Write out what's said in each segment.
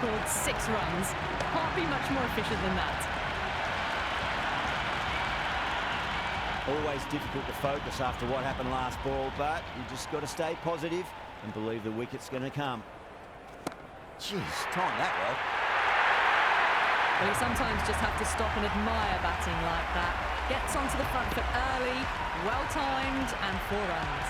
scored 6 runs. Can't be much more efficient than that. Always difficult to focus after what happened last ball, but you just got to stay positive and believe the wicket's going to come. Jeez, timed that well. Well, you sometimes just have to stop and admire batting like that. Gets onto the front foot early, well-timed, and 4 runs.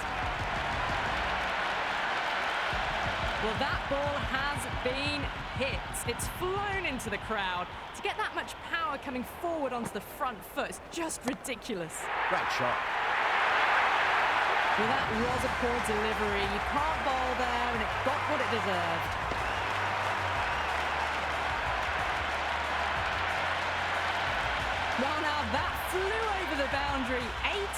Well, that ball has been hit. It's flown into the crowd. To get that much power coming forward onto the front foot is just ridiculous. Great shot. Well, that was a poor delivery. You can't bowl there, and it got what it deserved. Well, now that flew over the boundary.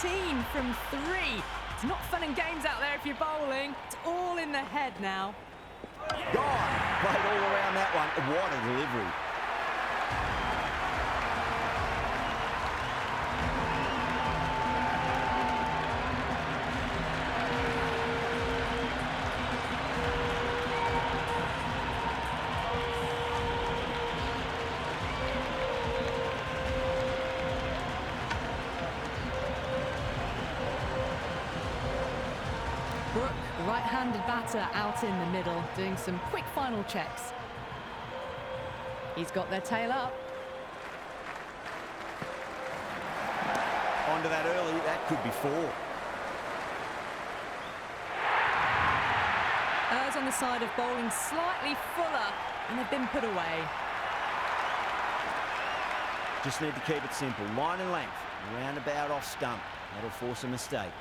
18 from 3. It's not fun and games out there if you're bowling. It's all in the head now. Gone. Played all around that one. What a delivery. Brook, right-handed batter, out in the middle, doing some quick final checks. He's got their tail up. Onto that early, that could be 4. Errs on the side of bowling slightly fuller, and they've been put away. Just need to keep it simple. Line and length, roundabout off stump. That'll force a mistake.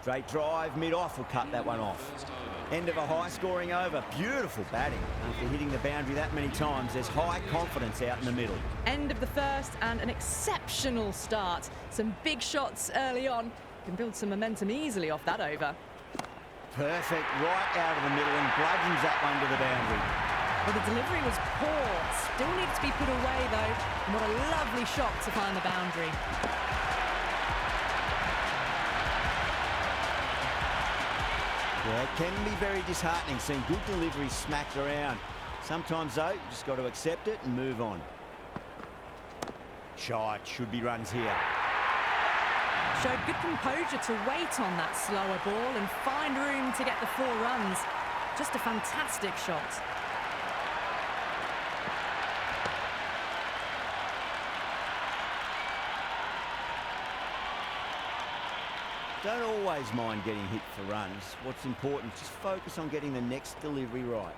Straight drive, mid-off will cut that one off. End of a high-scoring over. Beautiful batting. After hitting the boundary that many times, there's high confidence out in the middle. End of the first and an exceptional start. Some big shots early on. Can build some momentum easily off that over. Perfect, right out of the middle and bludgeons that one to the boundary. Well, the delivery was poor. Still needs to be put away, though. And what a lovely shot to find the boundary. Yeah, it can be very disheartening seeing good deliveries smacked around. Sometimes, though, you just got to accept it and move on. Shot, should be runs here. Showed good composure to wait on that slower ball and find room to get the 4 runs. Just a fantastic shot. Don't always mind getting hit for runs. What's important, just focus on getting the next delivery right.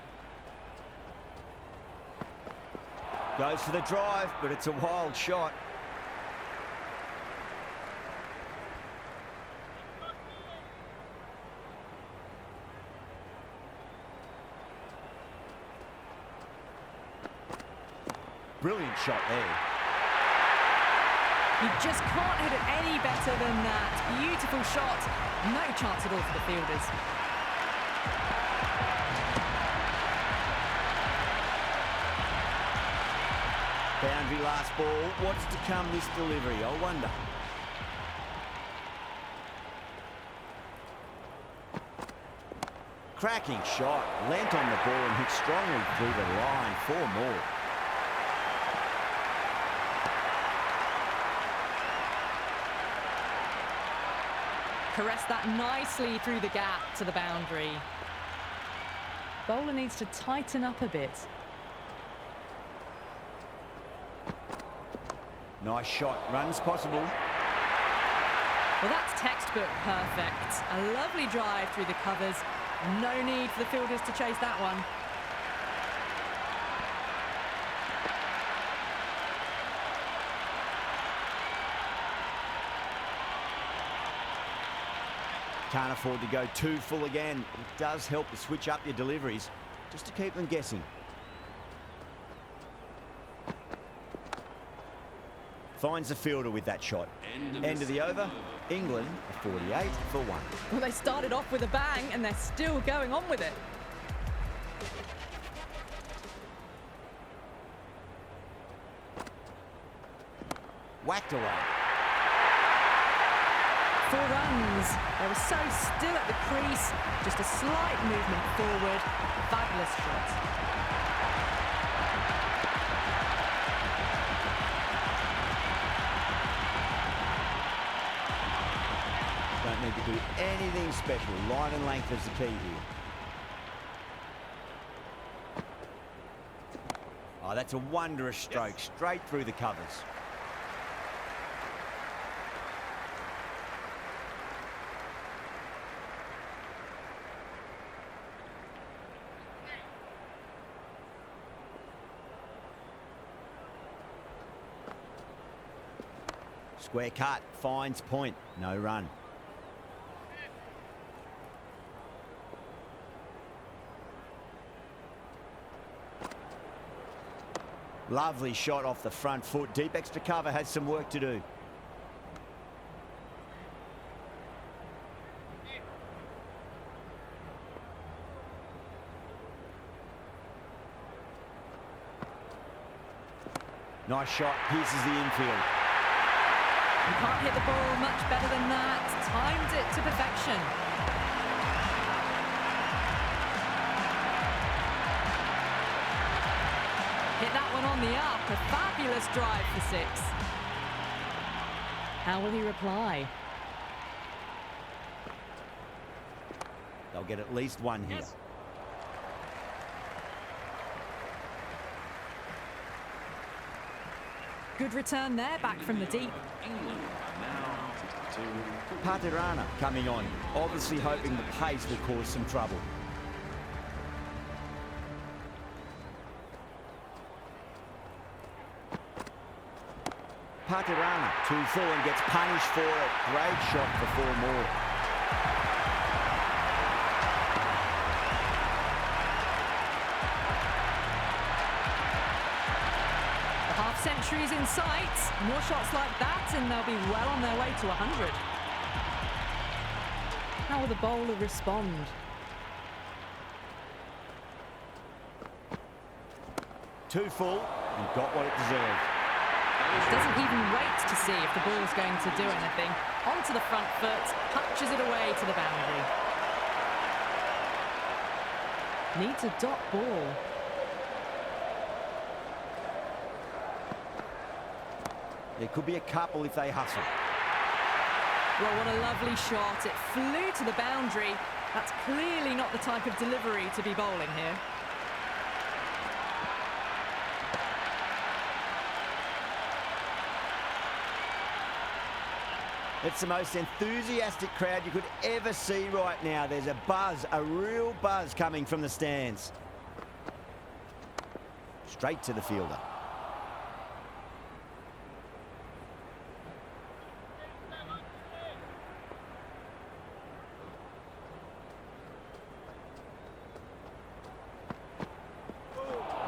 Goes for the drive, but it's a wild shot. Brilliant shot there. You just can't hit it any better than that. Beautiful shot. No chance at all for the fielders. Boundary last ball. What's to come this delivery, I wonder. Cracking shot. Lent on the ball and hit strongly through the line. 4 more. Caressed that nicely through the gap to the boundary. Bowler needs to tighten up a bit. Nice shot. Runs possible. Well, that's textbook perfect. A lovely drive through the covers. No need for the fielders to chase that one. Can't afford to go too full again. It does help to switch up your deliveries, just to keep them guessing. Finds the fielder with that shot. End of the over. England are 48 for 1. Well, they started off with a bang and they're still going on with it. Whacked away. 4 runs. They were so still at the crease, just a slight movement forward. Fabulous shot. Don't need to do anything special. Line and length is the key here. Oh, that's a wondrous stroke, straight through the covers. Square cut, finds point, no run. Lovely shot off the front foot. Deep extra cover has some work to do. Nice shot, pierces the infield. You can't hit the ball much better than that. Timed it to perfection. Hit that one on the up. A fabulous drive for 6. How will he reply? They'll get at least one here. Yes. Good return there, back from the deep. England are now to Patirana coming on, obviously hoping the pace will cause some trouble. Patirana, 2 full and gets punished for it. Great shot for 4 more. The half-century's in sight. More shots like that and they'll be well on their way to 100. How will the bowler respond? Too full and got what it deserved. Doesn't even wait to see if the ball's going to do anything. Onto the front foot, punches it away to the boundary. Needs a dot ball. There could be a couple if they hustle. Well, what a lovely shot. It flew to the boundary. That's clearly not the type of delivery to be bowling here. It's the most enthusiastic crowd you could ever see right now. There's a buzz, a real buzz coming from the stands. Straight to the fielder.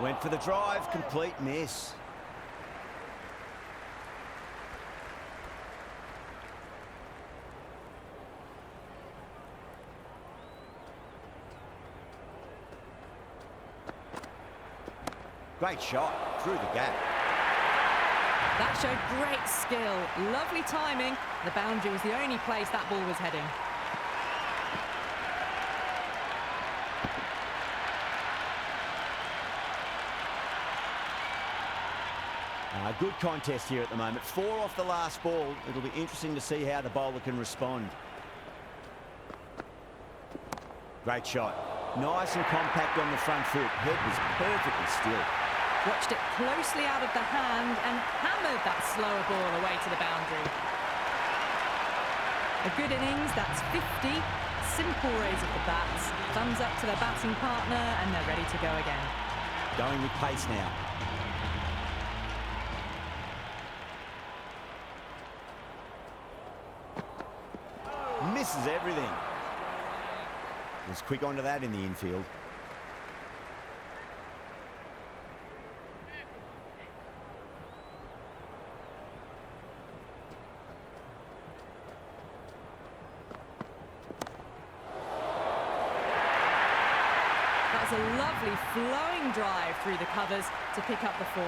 Went for the drive, complete miss. Great shot through the gap. That showed great skill. Lovely timing. The boundary was the only place that ball was heading. A good contest here at the moment. 4 off the last ball. It'll be interesting to see how the bowler can respond. Great shot. Nice and compact on the front foot. Head was perfectly still. Watched it closely out of the hand and hammered that slower ball away to the boundary. A good innings, that's 50. Simple raise of the bats. Thumbs up to their batting partner and they're ready to go again. Going with pace now. Misses everything. Was quick onto that in the infield. That was a lovely flowing drive through the covers to pick up the 4.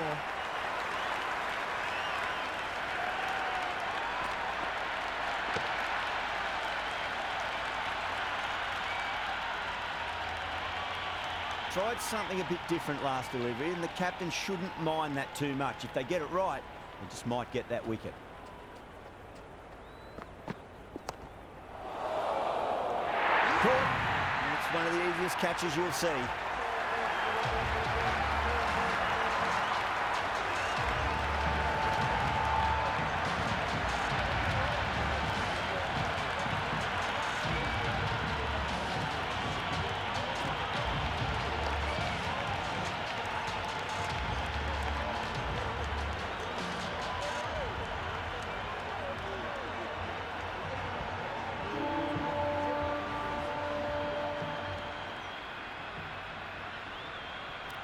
Tried something a bit different last delivery, and the captain shouldn't mind that too much. If they get it right, they just might get that wicket. Caught. It's one of the easiest catches you'll see.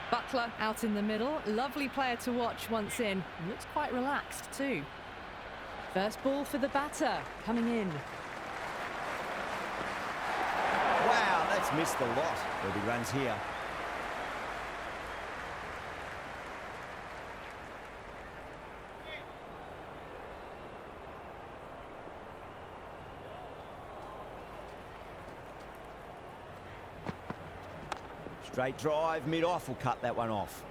Butler out in the middle. Lovely player to watch once in. Looks quite relaxed too. First ball for the batter coming in. Wow, that's missed a lot. There'll be runs here. Straight drive, mid-off will cut that one off.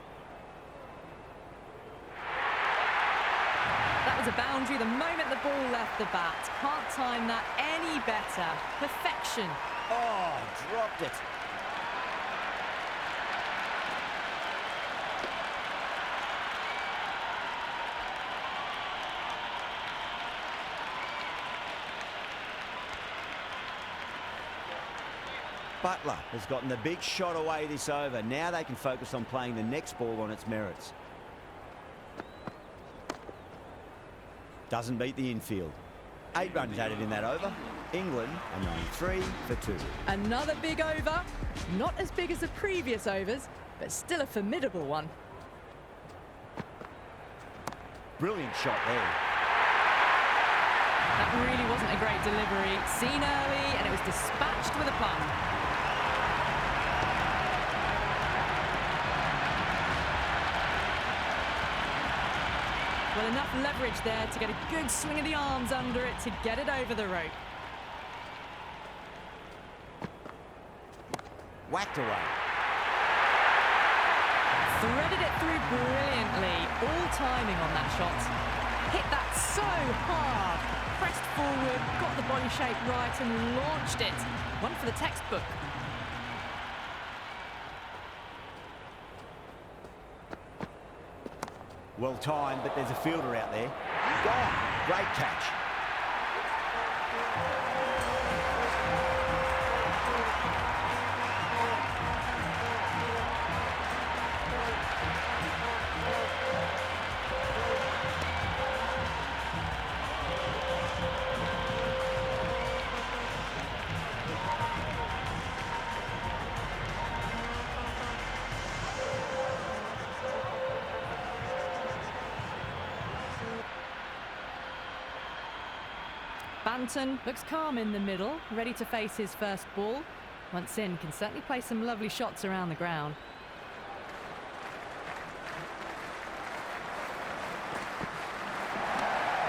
That was a boundary the moment the ball left the bat. Can't time that any better. Perfection. Oh, dropped it. Butler has gotten the big shot away this over. Now they can focus on playing the next ball on its merits. Doesn't beat the infield. 8 runs added in that over. England are 93 for 2. Another big over. Not as big as the previous overs, but still a formidable one. Brilliant shot there. That really wasn't a great delivery. Seen early, and it was dispatched with a plum. Well, enough leverage there to get a good swing of the arms under it to get it over the rope. Whacked away. Threaded it through brilliantly. All timing on that shot. Hit that so hard. Pressed forward, got the body shape right and launched it. One for the textbook. Well timed, but there's a fielder out there. Gone. Great catch. Banton looks calm in the middle, ready to face his first ball. Once in, can certainly play some lovely shots around the ground.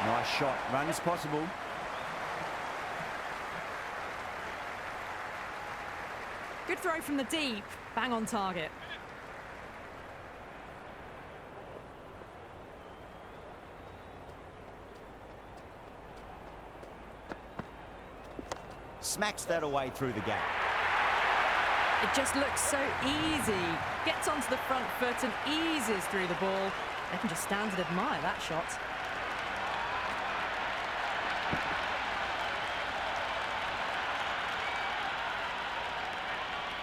Nice shot. Run is possible. Good throw from the deep. Bang on target. Smacks that away through the gap. It just looks so easy. Gets onto the front foot and eases through the ball. They can just stand and admire that shot.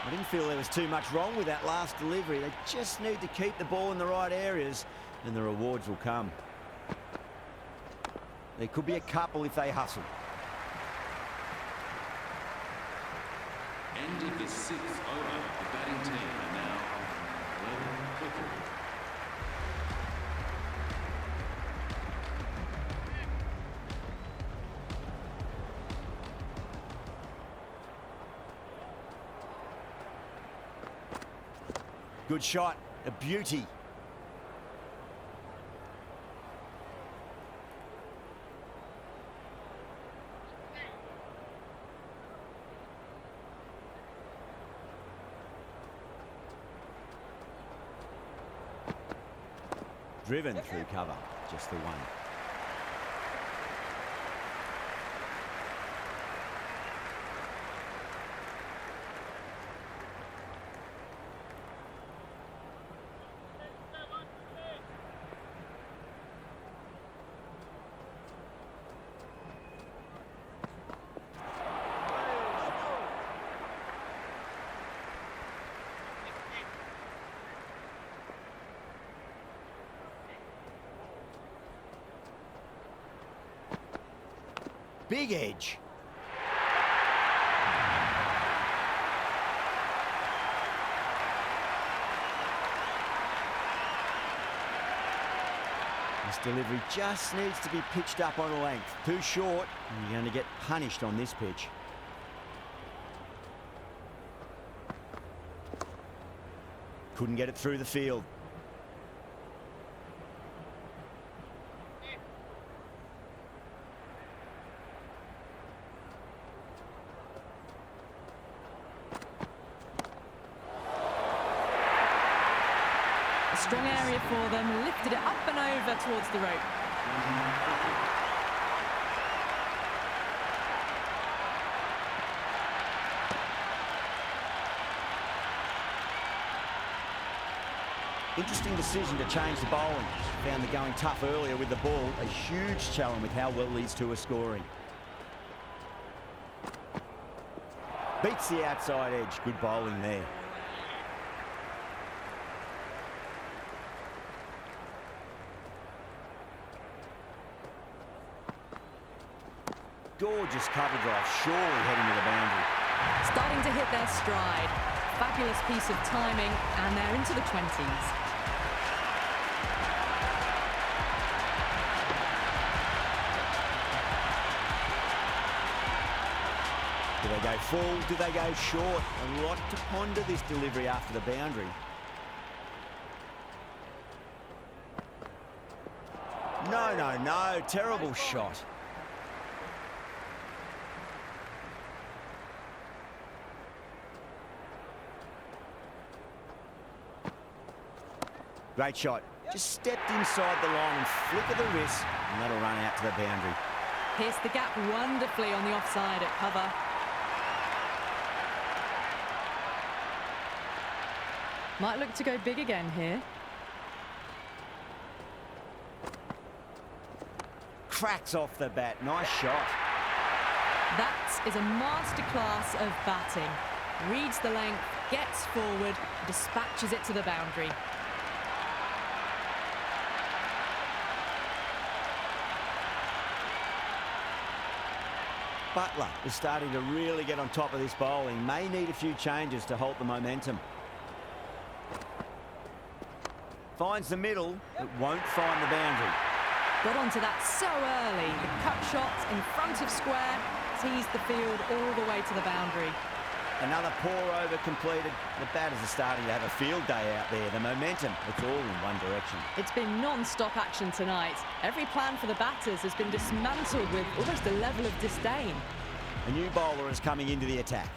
I didn't feel there was too much wrong with that last delivery. They just need to keep the ball in the right areas and the rewards will come. There could be a couple if they hustle. End of the 6th over. The batting team are now 11 for 4. Good shot, a beauty. Driven through cover, just the one. Big edge. This delivery just needs to be pitched up on a length. Too short, and you're going to get punished on this pitch. Couldn't get it through the field. A strong area for them, lifted it up and over towards the rope. Interesting decision to change the bowling. Found the going tough earlier with the ball. A huge challenge with how well these two are scoring. Beats the outside edge. Good bowling there. Gorgeous cover drive, surely heading to the boundary. Starting to hit their stride. Fabulous piece of timing, and they're into the 20s. Do they go full? Do they go short? A lot to ponder this delivery after the boundary. No, no, no. Terrible shot. Great shot. Just stepped inside the line and flick of the wrist, and that'll run out to the boundary. Pierced the gap wonderfully on the offside at cover. Might look to go big again here. Cracks off the bat. Nice shot. That is a masterclass of batting. Reads the length, gets forward, dispatches it to the boundary. Butler is starting to really get on top of this bowling. May need a few changes to halt the momentum. Finds the middle, but won't find the boundary. Got onto that so early. The cut shot in front of square, teased the field all the way to the boundary. Another pour over completed. The batters are starting to have a field day out there. The momentum, it's all in one direction. It's been non-stop action tonight. Every plan for the batters has been dismantled with almost a level of disdain. A new bowler is coming into the attack.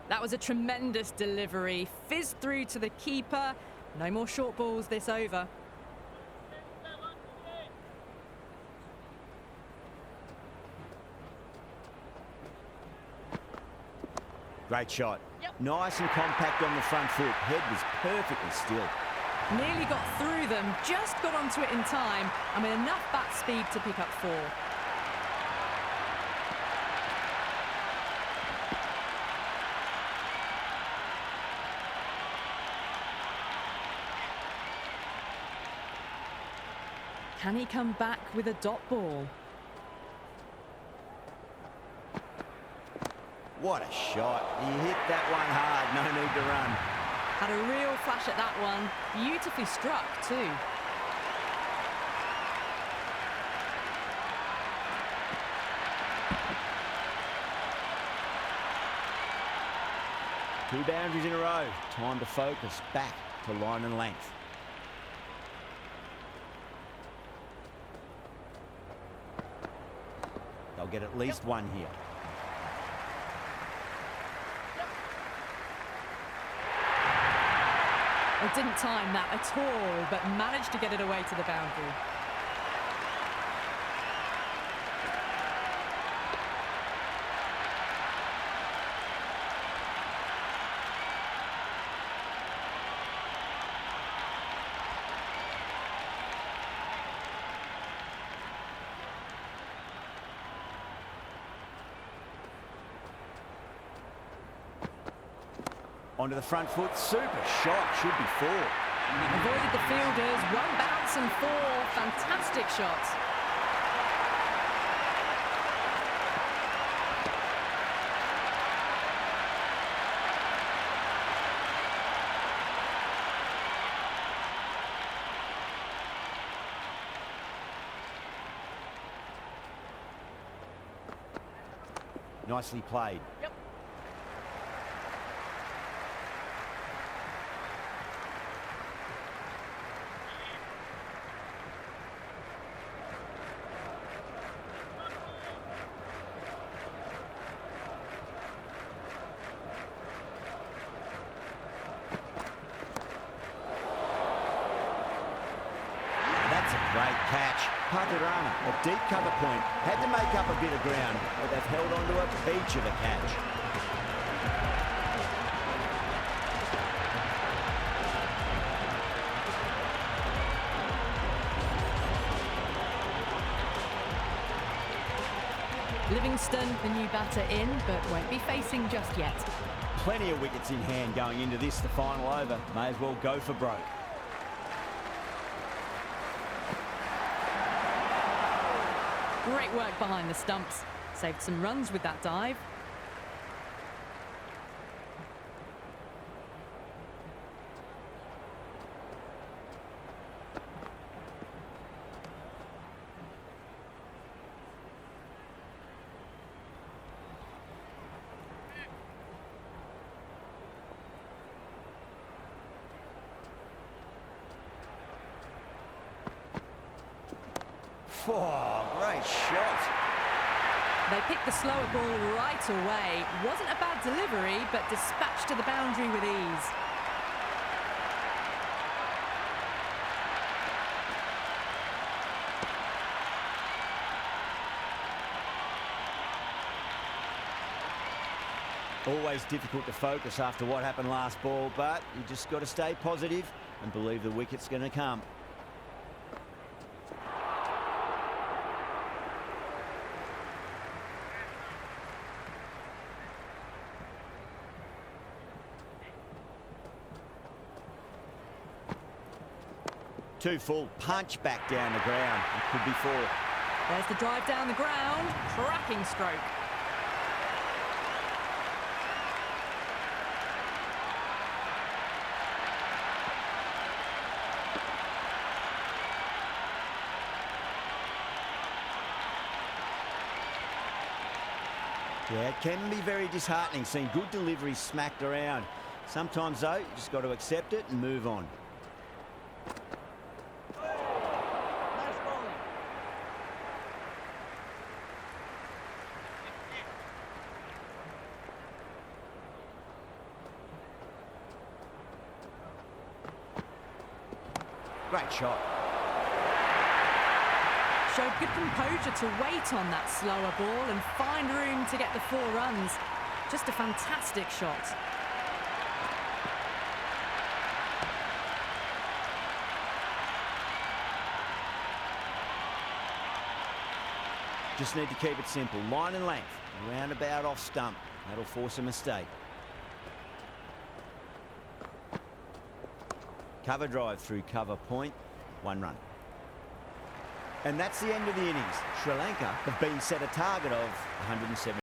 That was a tremendous delivery. Fizzed through to the keeper. No more short balls this over. Great shot. Nice and compact on the front foot. Head was perfectly still. Nearly got through them, just got onto it in time, and with enough bat speed to pick up 4. Can he come back with a dot ball? What a shot. He hit that one hard. No need to run. Had a real flash at that one. Beautifully struck too. Two boundaries in a row. Time to focus back to line and length. They'll get at least one here. Well, didn't time that at all, but managed to get it away to the boundary. Onto the front foot, super shot, should be 4. Avoided the fielders, one bounce and 4. Fantastic shots. Nicely played. Yep. Great catch. Patirana, a deep cover point, had to make up a bit of ground, but they've held on to a peach of a catch. Livingston, the new batter in, but won't be facing just yet. Plenty of wickets in hand going into this, the final over. May as well go for broke. Great work behind the stumps. Saved some runs with that dive. Oh, great shot. They picked the slower ball right away. Wasn't a bad delivery, but dispatched to the boundary with ease. Always difficult to focus after what happened last ball, but you just got to stay positive and believe the wicket's going to come. Too full, punch back down the ground. It could be 4. There's the drive down the ground. Cracking stroke. Yeah, it can be very disheartening seeing good deliveries smacked around. Sometimes, though, you just got to accept it and move on. Great shot. Showed good composure to wait on that slower ball and find room to get the 4 runs. Just a fantastic shot. Just need to keep it simple. Line and length. Roundabout off stump. That'll force a mistake. Cover drive through cover point. 1 run. And that's the end of the innings. Sri Lanka have been set a target of 170.